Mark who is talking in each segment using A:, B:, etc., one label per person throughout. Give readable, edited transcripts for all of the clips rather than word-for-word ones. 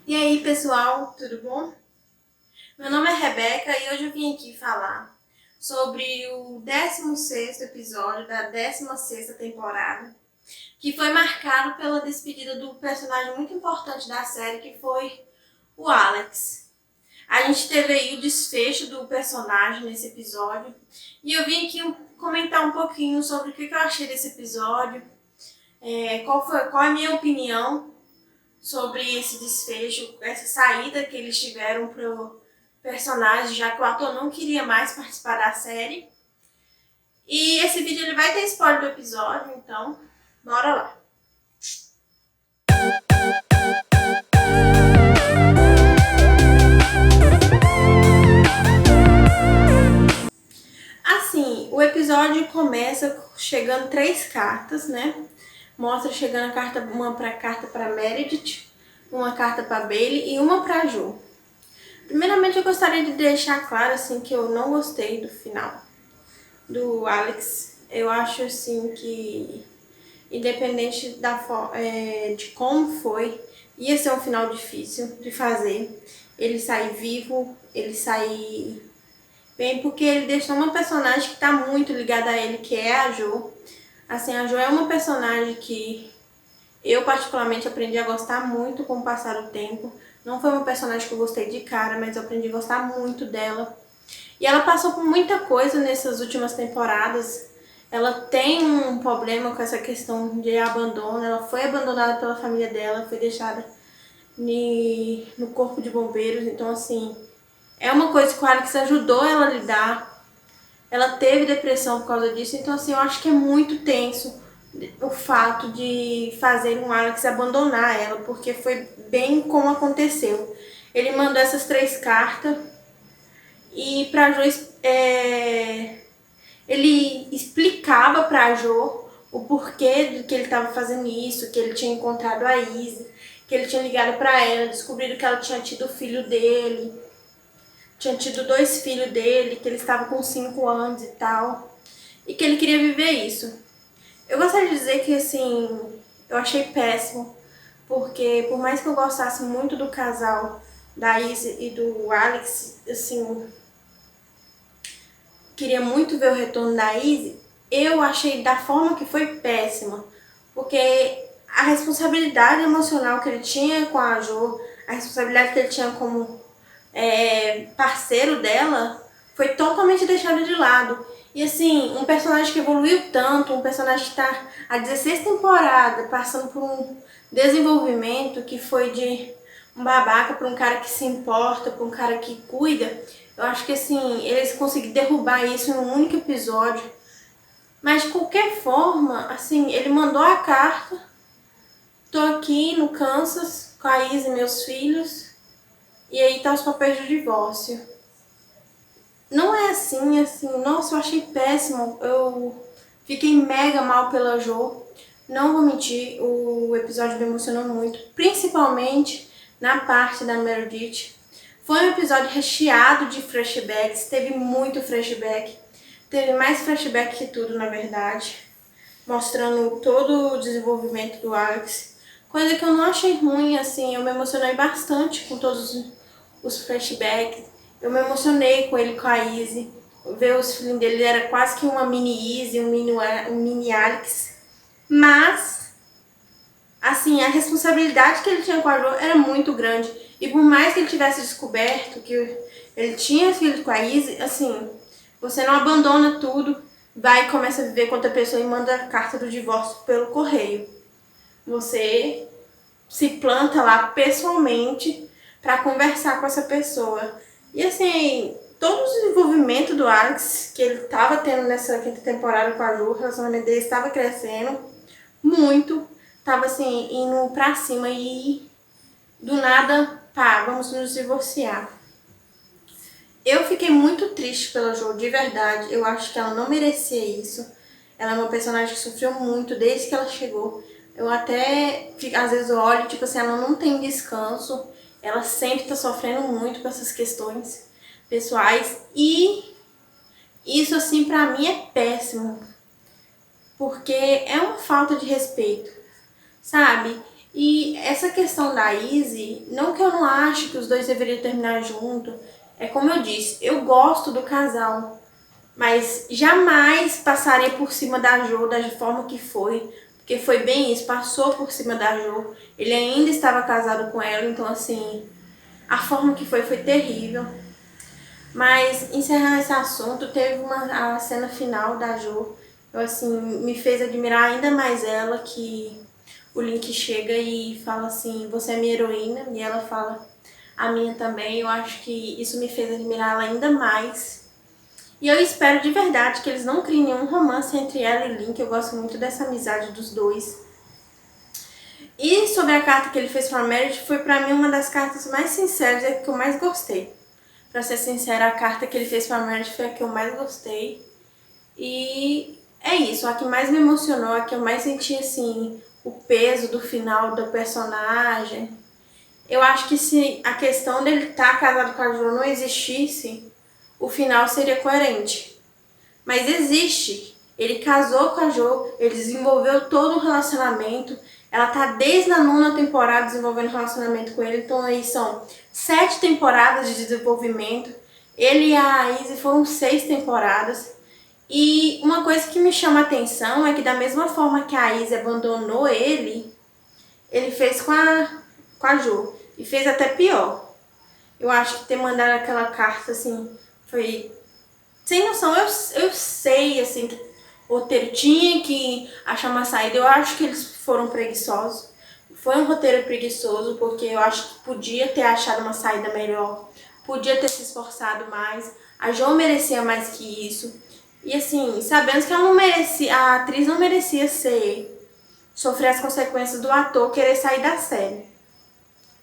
A: E aí, pessoal, tudo bom? Meu nome é Rebeca e hoje eu vim aqui falar sobre o 16º episódio da 16ª temporada, que foi marcado pela despedida do personagem muito importante da série, que foi o Alex. A gente teve aí o desfecho do personagem nesse episódio e eu vim aqui comentar um pouquinho sobre o que eu achei desse episódio, qual é a minha opinião sobre esse desfecho, essa saída que eles tiveram pro personagem, já que o ator não queria mais participar da série. E esse vídeo ele vai ter spoiler do episódio, então bora lá. Assim, o episódio começa chegando 3 cartas, né? Mostra chegando uma carta para Meredith, uma carta para Bailey e uma para Jo. Primeiramente, eu gostaria de deixar claro assim que eu não gostei do final do Alex. Eu acho assim que, independente de como foi, ia ser um final difícil de fazer. Ele sair vivo, ele sair bem, porque ele deixou uma personagem que tá muito ligada a ele, que é a Jo. Assim, a Jo é uma personagem que eu particularmente aprendi a gostar muito com o passar do tempo. Não foi uma personagem que eu gostei de cara, mas eu aprendi a gostar muito dela. E ela passou por muita coisa nessas últimas temporadas. Ela tem um problema com essa questão de abandono. Ela foi abandonada pela família dela, foi deixada no corpo de bombeiros. Então, assim, é uma coisa que o Alex ajudou ela a lidar. Ela teve depressão por causa disso. Então, assim, eu acho que é muito tenso o fato de fazer um Alex abandonar ela, porque foi bem como aconteceu. Ele mandou essas 3 cartas e pra Jo, ele explicava pra Jo o porquê de que ele estava fazendo isso, que ele tinha encontrado a Izzy, que ele tinha ligado pra ela, descobriram que ela tinha tido o filho dele, tinha tido 2 filhos dele, que ele estava com 5 anos e tal, e que ele queria viver isso. Eu gostaria de dizer que, assim, eu achei péssimo, porque por mais que eu gostasse muito do casal da Izzy e do Alex, assim, queria muito ver o retorno da Izzy, eu achei da forma que foi péssima, porque a responsabilidade emocional que ele tinha com a Jo, a responsabilidade que ele tinha como parceiro dela, foi totalmente deixada de lado. E assim, um personagem que evoluiu tanto, um personagem que está há 16 temporadas passando por um desenvolvimento que foi de um babaca para um cara que se importa, para um cara que cuida. Eu acho que assim, eles conseguiram derrubar isso em um único episódio. Mas de qualquer forma, assim, ele mandou a carta. Tô aqui no Kansas com a Izzy e meus filhos. E aí tá os papéis do divórcio. Não é assim, nossa, eu achei péssimo. Eu fiquei mega mal pela Jo. Não vou mentir, o episódio me emocionou muito, principalmente na parte da Meredith. Foi um episódio recheado de flashbacks, teve muito flashback. Teve mais flashback que tudo, na verdade, mostrando todo o desenvolvimento do Alex. Coisa que eu não achei ruim, assim, eu me emocionei bastante com todos os flashbacks. Eu me emocionei com ele, com a Izzy. Ver os filhos dele era quase que uma mini Izzy, um mini Alex. Mas, assim, a responsabilidade que ele tinha com a Jo era muito grande. E por mais que ele tivesse descoberto que ele tinha filho com a Izzy, assim, você não abandona tudo, vai e começa a viver com outra pessoa e manda a carta do divórcio pelo correio. Você se planta lá pessoalmente para conversar com essa pessoa. E assim, todo o desenvolvimento do Alex que ele estava tendo nessa 5ª temporada com a Jo, o relacionamento dele estava crescendo muito, estava assim, indo pra cima e do nada, pá, vamos nos divorciar. Eu fiquei muito triste pela Jo, de verdade. Eu acho que ela não merecia isso. Ela é uma personagem que sofreu muito desde que ela chegou. Eu até, às vezes, eu olho, tipo assim, ela não tem descanso. Ela sempre tá sofrendo muito com essas questões pessoais. E isso, assim, pra mim é péssimo. Porque é uma falta de respeito, sabe? E essa questão da Izzy, não que eu não ache que os dois deveriam terminar junto, é como eu disse, eu gosto do casal, mas jamais passaria por cima da Jo da forma que foi, porque foi bem isso, passou por cima da Jo, ele ainda estava casado com ela, então assim, a forma que foi terrível. Mas encerrando esse assunto, teve a cena final da Jo, eu assim, me fez admirar ainda mais ela, que o Link chega e fala assim, você é minha heroína, e ela fala, a minha também. Eu acho que isso me fez admirar ela ainda mais. E eu espero de verdade que eles não criem nenhum romance entre ela e Link, eu gosto muito dessa amizade dos dois. E sobre a carta que ele fez pra Meredith, foi pra mim uma das cartas mais sinceras e que eu mais gostei. Pra ser sincera, a carta que ele fez pra Meredith foi a que eu mais gostei. E é isso, a que mais me emocionou, a que eu mais senti assim, o peso do final do personagem. Eu acho que se a questão dele estar casado com a Jo não existisse, o final seria coerente. Mas existe. Ele casou com a Jo, ele desenvolveu todo o relacionamento. Ela tá desde a 9ª temporada desenvolvendo relacionamento com ele. Então aí são 7 temporadas de desenvolvimento. Ele e a Izzy foram 6 temporadas. E uma coisa que me chama a atenção é que da mesma forma que a Izzy abandonou ele fez com a Jo. E fez até pior. Eu acho que ter mandado aquela carta, assim, foi sem noção. Eu sei, assim, que o roteiro tinha que achar uma saída. Eu acho que eles foram preguiçosos. Foi um roteiro preguiçoso, porque eu acho que podia ter achado uma saída melhor. Podia ter se esforçado mais. A Jo merecia mais que isso. E assim, sabendo que ela não merecia, a atriz não merecia sofrer as consequências do ator querer sair da série.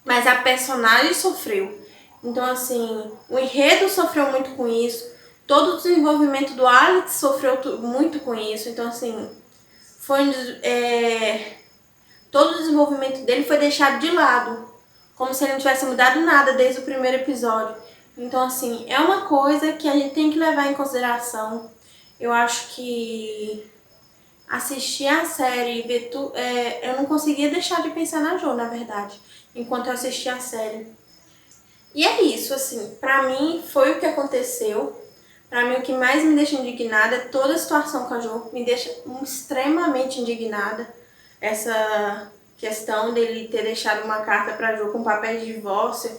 A: Mas a personagem sofreu. Então, assim, o enredo sofreu muito com isso. Todo o desenvolvimento do Alex sofreu muito com isso. Então, assim, foi todo o desenvolvimento dele foi deixado de lado. Como se ele não tivesse mudado nada desde o primeiro episódio. Então, assim, é uma coisa que a gente tem que levar em consideração. Eu acho que assistir a série e ver eu não conseguia deixar de pensar na Jo, na verdade, enquanto eu assistia a série. E é isso, assim, pra mim foi o que aconteceu. Pra mim o que mais me deixa indignada é toda a situação com a Jo, me deixa extremamente indignada. Essa questão dele ter deixado uma carta pra Jo com papel de divórcio.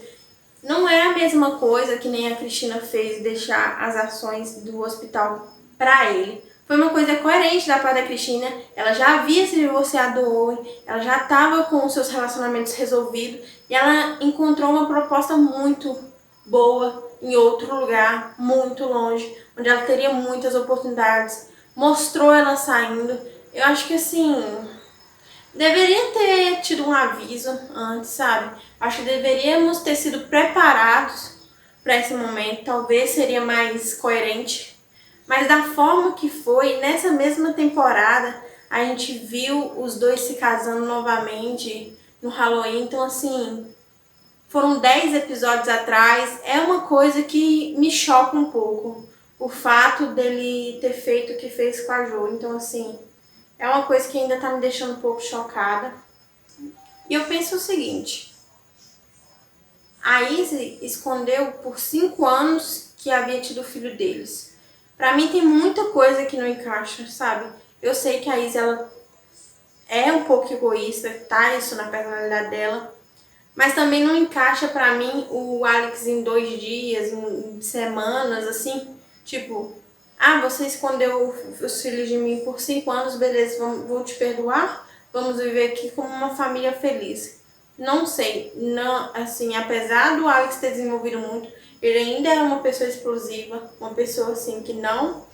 A: Não é a mesma coisa que nem a Cristina fez, deixar as ações do hospital pra ele. Foi uma coisa coerente da parte da Cristina. Ela já havia se divorciado do Owen, ela já estava com os seus relacionamentos resolvidos e ela encontrou uma proposta muito boa em outro lugar, muito longe, onde ela teria muitas oportunidades. Mostrou ela saindo. Eu acho que assim, deveria ter tido um aviso antes, sabe? Acho que deveríamos ter sido preparados para esse momento. Talvez seria mais coerente. Mas da forma que foi, nessa mesma temporada, a gente viu os dois se casando novamente no Halloween. Então, assim, foram 10 episódios atrás. É uma coisa que me choca um pouco. O fato dele ter feito o que fez com a Jo. Então, assim, é uma coisa que ainda tá me deixando um pouco chocada. E eu penso o seguinte. A Izzy escondeu por 5 anos que havia tido o filho deles. Pra mim tem muita coisa que não encaixa, sabe? Eu sei que a Izzy, ela é um pouco egoísta, tá? Isso na personalidade dela. Mas também não encaixa pra mim o Alex em 2 dias, em semanas, assim. Tipo, você escondeu os filhos de mim por 5 anos, beleza, vou te perdoar. Vamos viver aqui como uma família feliz. Não sei, não, assim, apesar do Alex ter desenvolvido muito, ele ainda é uma pessoa explosiva, uma pessoa assim que não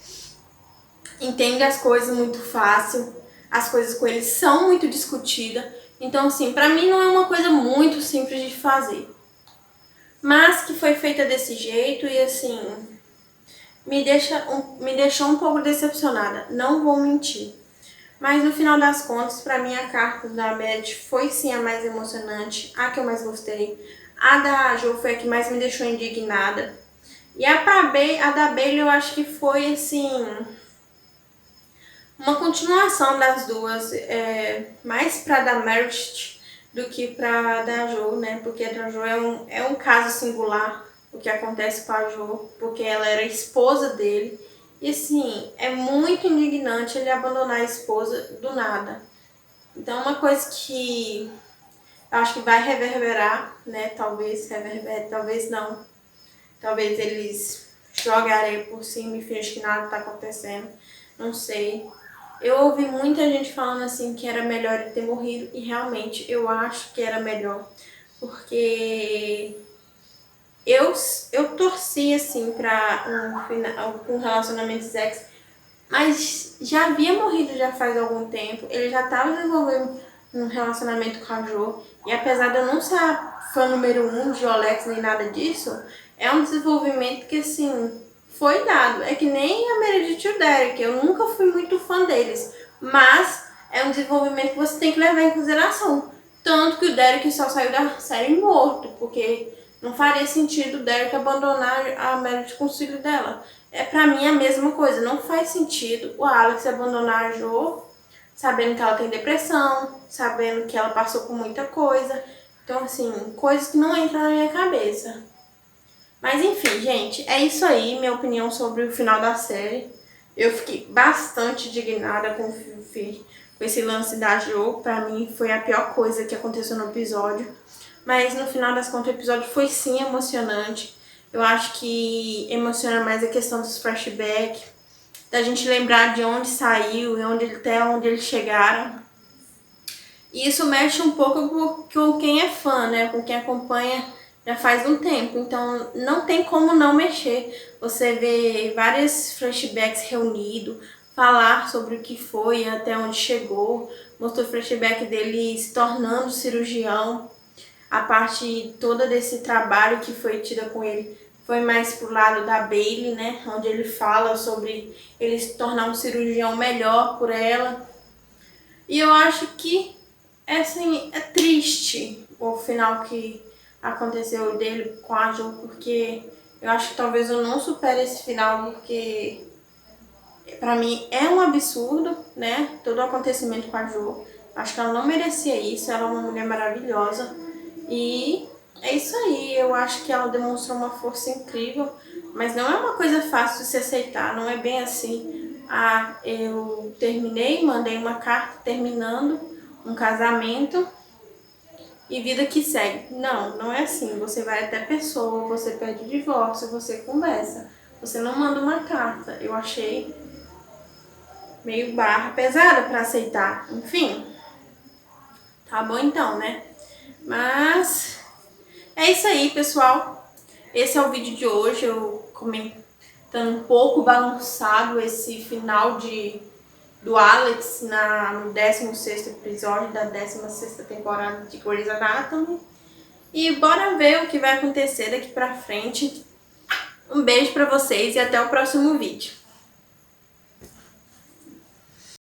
A: entende as coisas muito fácil, as coisas com ele são muito discutidas. Então, assim, pra mim não é uma coisa muito simples de fazer. Mas que foi feita desse jeito e, assim, me deixou um pouco decepcionada. Não vou mentir. Mas no final das contas, pra mim a carta da Beth foi sim a mais emocionante, a que eu mais gostei. A da Jo foi a que mais me deixou indignada. E a da Bailey eu acho que foi assim uma continuação das duas, mais pra da Meredith do que pra da Jo, né? Porque a da Jo é um caso singular, o que acontece com a Jo, porque ela era esposa dele. E assim, é muito indignante ele abandonar a esposa do nada. Então, uma coisa que eu acho que vai reverberar, né? Talvez reverbere, talvez não. Talvez eles joguem areia por cima e fingem que nada tá acontecendo. Não sei. Eu ouvi muita gente falando assim que era melhor ele ter morrido e realmente eu acho que era melhor. Porque eu torci assim pra um relacionamento sexo, mas já havia morrido já faz algum tempo. Ele já estava desenvolvendo um relacionamento com a Jo. E apesar de eu não ser a fã número 1 de Olex nem nada disso, é um desenvolvimento que assim foi dado. É que nem a Meredith e o Derek. Eu nunca fui muito fã deles. Mas é um desenvolvimento que você tem que levar em consideração. Tanto que o Derek só saiu da série morto, porque não faria sentido o Derek abandonar a Meredith com o filho dela. É, pra mim é a mesma coisa. Não faz sentido o Alex abandonar a Jo, sabendo que ela tem depressão, sabendo que ela passou por muita coisa. Então, assim, coisas que não entram na minha cabeça. Mas enfim, gente, é isso aí, minha opinião sobre o final da série. Eu fiquei bastante indignada com esse lance da Jo. Pra mim foi a pior coisa que aconteceu no episódio. Mas no final das contas o episódio foi sim emocionante. Eu acho que emociona mais a questão dos flashbacks, da gente lembrar de onde saiu e até onde eles chegaram. E isso mexe um pouco com quem é fã, né? Com quem acompanha já faz um tempo. Então não tem como não mexer. Você vê vários flashbacks reunidos, falar sobre o que foi, até onde chegou. Mostrou o flashback dele se tornando cirurgião. A parte toda desse trabalho que foi tida com ele foi mais pro lado da Bailey, né? Onde ele fala sobre ele se tornar um cirurgião melhor por ela. E eu acho que assim, é triste o final que aconteceu dele com a Jo, porque eu acho que talvez eu não supere esse final, porque pra mim é um absurdo, né? Todo o acontecimento com a Jo. Acho que ela não merecia isso, ela é uma mulher maravilhosa. E é isso aí, eu acho que ela demonstrou uma força incrível, mas não é uma coisa fácil de se aceitar, não é bem assim. Ah, eu terminei, mandei uma carta terminando um casamento e vida que segue. Não, não é assim. Você vai até a pessoa, você pede o divórcio, você conversa. Você não manda uma carta. Eu achei meio barra pesada pra aceitar. Enfim, tá bom então, né? Mas é isso aí, pessoal. Esse é o vídeo de hoje. Eu comentando um pouco balançado esse final do Alex no 16º episódio da 16ª temporada de Grey's Anatomy. E bora ver o que vai acontecer daqui pra frente. Um beijo pra vocês e até o próximo vídeo.